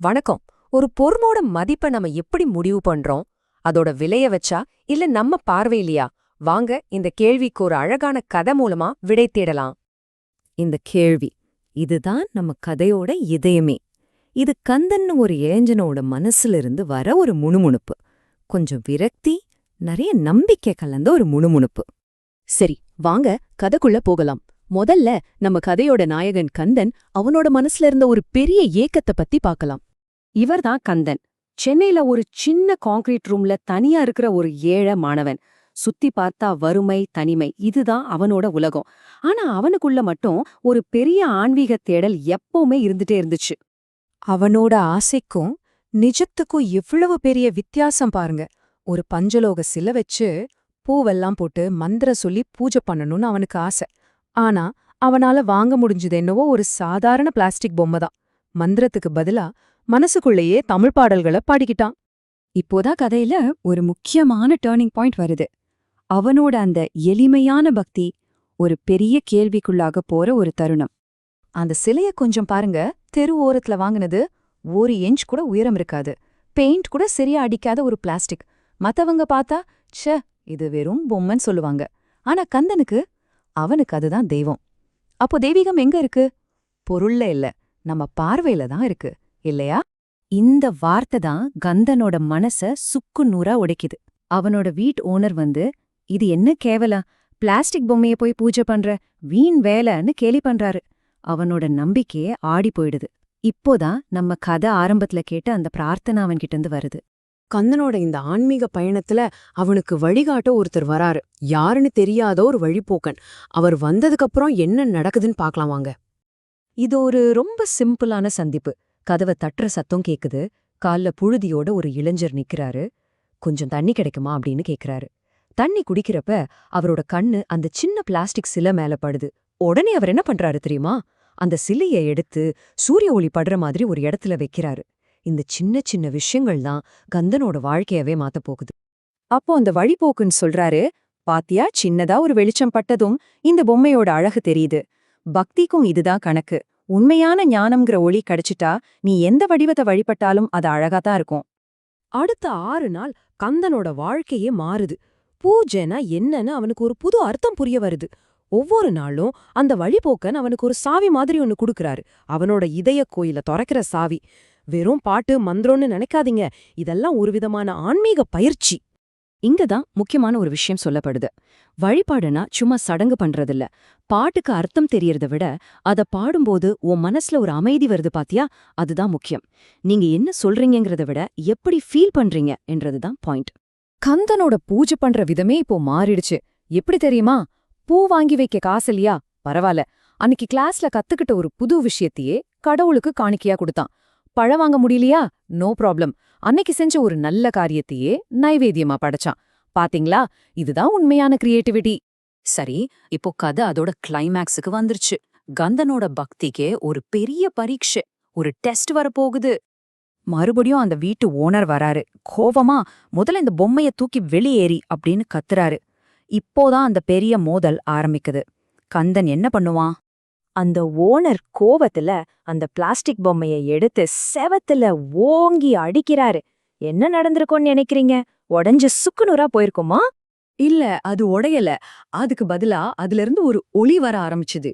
வணக்கம். ஒரு பொருளோட மதிப்பை நம்ம எப்படி முடிவு பண்றோம்? அதோட விலைய வச்சா இல்ல நம்ம பார்வையிலையா? வாங்க இந்த கேள்விக்கு ஒரு அழகான கதை மூலமா விடை தேடலாம். இந்த கேள்வி இதுதான் நம்ம கதையோட இதயமே. இது கந்தன்னு ஒரு இளைஞனோட மனசுல இருந்து வர ஒரு முணுமுணுப்பு. கொஞ்சம் விரக்தி, நிறைய நம்பிக்கை கலந்த ஒரு முணுமுணுப்பு. சரி, வாங்க கதைக்குள்ள போகலாம். முதல்ல நம்ம கதையோட நாயகன் கந்தன் அவனோட மனசுல இருந்த ஒரு பெரிய ஏக்கத்தை பத்தி பார்க்கலாம். இவர்தான் கந்தன். சென்னையில ஒரு சின்ன கான்கிரீட் ரூம்ல தனியா இருக்கிற ஒரு ஏழை மாணவன். சுத்தி பார்த்தா வறுமை, தனிமை, இதுதான் அவனோட உலகம். ஆனா அவனுக்குள்ள மட்டும் ஒரு பெரிய ஆன்மீக தேடல் எப்பவுமே இருந்துட்டே இருந்துச்சு. அவனோட ஆசைக்கும் நிஜத்துக்கும் இவ்வளவு பெரிய வித்தியாசம் பாருங்க. ஒரு பஞ்சலோக சிலை வச்சு பூவெல்லாம் போட்டு மந்திரம் சொல்லி பூஜை பண்ணணும்னு அவனுக்கு ஆசை. ஆனா அவனால வாங்க முடிஞ்சது என்னவோ ஒரு சாதாரண பிளாஸ்டிக் பொம்மை தான். மந்திரத்துக்கு பதிலா மனசுக்குள்ளேயே தமிழ் பாடல்களை பாடிக்கிட்டான். இப்போதான் கதையில ஒரு முக்கியமான டேர்னிங் பாயிண்ட் வருது. அவனோட அந்த எளிமையான பக்தி ஒரு பெரிய கேள்விக்குள்ளாக போற ஒரு தருணம். அந்த சிலைய கொஞ்சம் பாருங்க. தெரு ஓரத்துல வாங்கினது 1 இன்ச் கூட உயரம் இருக்காது. பெயிண்ட் கூட சரியா அடிக்காத ஒரு பிளாஸ்டிக். மத்தவங்க பார்த்தா ச்சே இது வெறும் பொம்மைன்னு சொல்லுவாங்க. ஆனா கந்தனுக்கு, அவனுக்கு அதுதான் தெய்வம். அப்போ தெய்வீகம் எங்க இருக்கு? பொருள்ல இல்ல, நம்ம பார்வையில தான் இருக்கு, இல்லையா? இந்த வார்த்தை தான் கந்தனோட மனச சுக்கு நூறா உடைக்குது. அவனோட வீட் ஓனர் வந்து, இது என்ன கேவலம், பிளாஸ்டிக் பொம்மைய போய் பூஜை பண்ற, வீண் வேலைன்னு கேலி பண்றாரு. அவனோட நம்பிக்கையே ஆடி போயிடுது. இப்போதான் நம்ம கதை ஆரம்பத்துல கேட்ட அந்த பிரார்த்தனை அவன்கிட்ட இருந்து வருது. கந்தனோட இந்த ஆன்மீக பயணத்துல அவனுக்கு வழிகாட்ட ஒருத்தர் வராரு. யாருன்னு தெரியாத ஒரு வழிப்போக்கன். அவர் வந்ததுக்கப்புறம் என்ன நடக்குதுன்னு பார்க்கலாம் வாங்க. இது ஒரு ரொம்ப சிம்பிளான சந்திப்பு. கதவை தட்டுற சத்தம் கேக்குது. கால்ல புழுதியோட ஒரு இளைஞர் நிக்கிறாரு. கொஞ்சம் தண்ணி கிடைக்குமா அப்படின்னு கேக்குறாரு. தண்ணி குடிக்கிறப்ப அவரோட கண்ணு அந்த சின்ன பிளாஸ்டிக் சிலை மேல படுது. உடனே அவர் என்ன பண்றாரு தெரியுமா? அந்த சிலைய எடுத்து சூரிய ஒளி படுற மாதிரி ஒரு இடத்துல வைக்கிறாரு. இந்த சின்ன சின்ன விஷயங்கள் தான் கந்தனோட வாழ்க்கையவே மாத்த போகுது. அப்போ அந்த வழிபோக்குன்னு சொல்றாரு, பாத்தியா, சின்னதா ஒரு வெளிச்சம் பட்டதும் இந்த பொம்மையோட அழகு தெரியுது. பக்திக்கும் இதுதான் கணக்கு. உண்மையான ஞானம்ங்கிற ஒளி கிடைச்சிட்டா நீ எந்த வடிவத்தை வழிபட்டாலும் அது அழகாதான் இருக்கும். அடுத்த 6 நாள் கந்தனோட வாழ்க்கையே மாறுது. பூஜைனா என்னன்னு அவனுக்கு ஒரு புது அர்த்தம் புரிய வருது. ஒவ்வொரு நாளும் அந்த வழிபோக்கன் அவனுக்கு ஒரு சாவி மாதிரி ஒன்னு குடுக்கறாரு. அவனோட இதய கோயில தொறக்கிற சாவி. வெறும் பாட்டு மந்திரம்னு நினைக்காதீங்க, இதெல்லாம் ஒரு விதமான ஆன்மீக பயிற்சி. இங்கதான் முக்கியமான ஒரு விஷயம் சொல்லப்படுது. வழிபாடுனா சும்மா சடங்கு பண்றதில்ல. பாட்டுக்கு அர்த்தம் தெரியறத விட அத பாடும்போது உன் மனசுல ஒரு அமைதி வருது பாத்தியா, அதுதான் முக்கியம். நீங்க என்ன சொல்றீங்கங்கிறத விட எப்படி ஃபீல் பண்றீங்க என்றதுதான் பாயிண்ட். கந்தனோட பூஜை பண்ற விதமே இப்போ மாறிடுச்சு. எப்படி தெரியுமா? பூ வாங்கி வைக்க காசில்லையா? பரவாயில்ல, அன்னைக்கு கிளாஸ்ல கத்துக்கிட்ட ஒரு புது விஷயத்தையே கடவுளுக்கு காணிக்கையா கொடுத்தான். பழம் வாங்க முடியலையா? நோ ப்ராப்ளம், அன்னைக்கு செஞ்ச ஒரு நல்ல காரியத்தையே நைவேத்தியமா படைச்சான். பாத்தீங்களா, இதுதான் உண்மையான கிரியேட்டிவிட்டி. சரி, இப்போ கதை அதோட கிளைமேக்ஸுக்கு வந்துருச்சு. கந்தனோட பக்திக்கே ஒரு பெரிய பரீட்சை, ஒரு டெஸ்ட் வரப்போகுது. மறுபடியும் அந்த வீட்டு ஓனர் வராரு. கோவமா, முதல்ல இந்த பொம்மைய தூக்கி வெளியேறி அப்படின்னு கத்துறாரு. இப்போதான் அந்த பெரிய மோதல் ஆரம்பிக்குது. கந்தன் என்ன பண்ணுவான்? அந்த ஓனர் கோவத்துல அந்த பிளாஸ்டிக் பொம்மைய எடுத்து செவத்துல ஓங்கி அடிக்கிறாரு. என்ன நடந்திருக்கும்னு நினைக்கிறீங்க? உடைஞ்ச சுக்குநூறா போயிருக்குமா? இல்ல, அது உடையல. அதுக்கு பதிலா அதுல இருந்து ஒரு ஒளி வர ஆரம்பிச்சுது.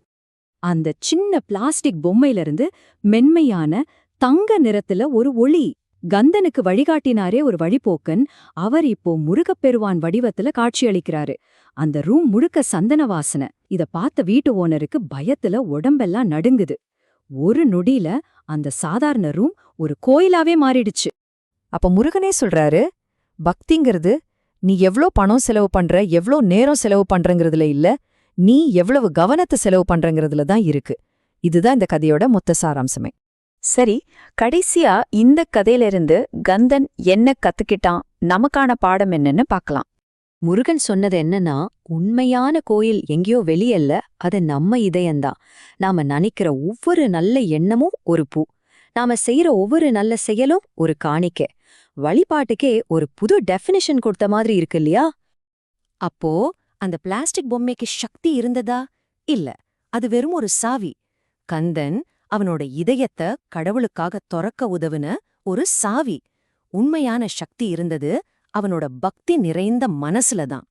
அந்த சின்ன பிளாஸ்டிக் பொம்மையில இருந்து மென்மையான தங்க நிறத்துல ஒரு ஒளி. கந்தனுக்கு வழிகாட்டினாரே ஒரு வழிபோக்கன், அவர் இப்போ முருகப்பெருவான் வடிவத்துல காட்சியளிக்கிறாரு. அந்த ரூம் முழுக்க சந்தன வாசனை. இத பார்த்த வீட்டு ஓனருக்கு பயத்துல உடம்பெல்லாம் நடுங்குது. ஒரு நொடியில அந்த சாதாரண ரூம் ஒரு கோயிலாவே மாறிடுச்சு. அப்ப முருகனே சொல்றாரு, பக்திங்கிறது நீ எவ்ளோ பணம் செலவு பண்ற, எவ்ளோ நேரம் செலவு பண்றங்கிறதுல இல்ல, நீ எவ்வளவு கவனத்தை செலவு பண்றங்கிறதுல தான் இருக்கு. இதுதான் இந்த கதையோட மொத்த சாராம்சமே. சரி, கடைசியா இந்த கதையிலிருந்து கந்தன் என்ன கத்துக்கிட்டான், நமக்கான பாடம் என்னன்னு பார்க்கலாம். முருகன் சொன்னது என்னன்னா, உண்மையான கோயில் எங்கேயோ வெளியல்ல, அது நம்ம இதயம்தான். நாம நினைக்கிற ஒவ்வொரு நல்ல எண்ணமும் ஒரு பூ, நாம செய்யற ஒவ்வொரு நல்ல செயலும் ஒரு காணிக்கை. வழிபாட்டுக்கே ஒரு புது டெஃபினிஷன் கொடுத்த மாதிரி இருக்கு இல்லையா? அப்போ அந்த பிளாஸ்டிக் பொம்மைக்கு சக்தி இருந்ததா? இல்ல, அது வெறும் ஒரு சாவி. கந்தன் அவனோட இதயத்தை கடவுளுக்காக தொறக்க உதவுன ஒரு சாவி. உண்மையான சக்தி இருந்தது அவனோட பக்தி நிறைந்த மனசுல தான்.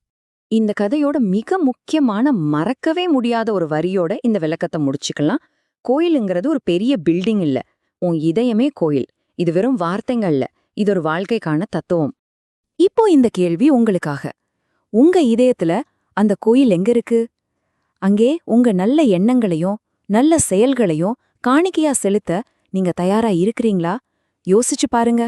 இந்த கதையோட மிக முக்கியமான மறக்கவே முடியாத ஒரு வரியோட இந்த விளக்கத்தை முடிச்சுக்கலாம். கோயிலுங்கிறது ஒரு பெரிய பில்டிங் இல்ல, உன் இதயமே கோயில். இது வெறும் வார்த்தைங்க இல்ல, இது ஒரு வாழ்க்கைக்கான தத்துவம். இப்போ இந்த கேள்வி உங்களுக்காக. உங்க இதயத்துல அந்த கோயில் எங்க இருக்கு? அங்கே உங்க நல்ல எண்ணங்களையும் நல்ல செயல்களையும் காணிக்கையா செலுத்த நீங்க தயாரா இருக்கிறீங்களா? யோசிச்சு பாருங்க.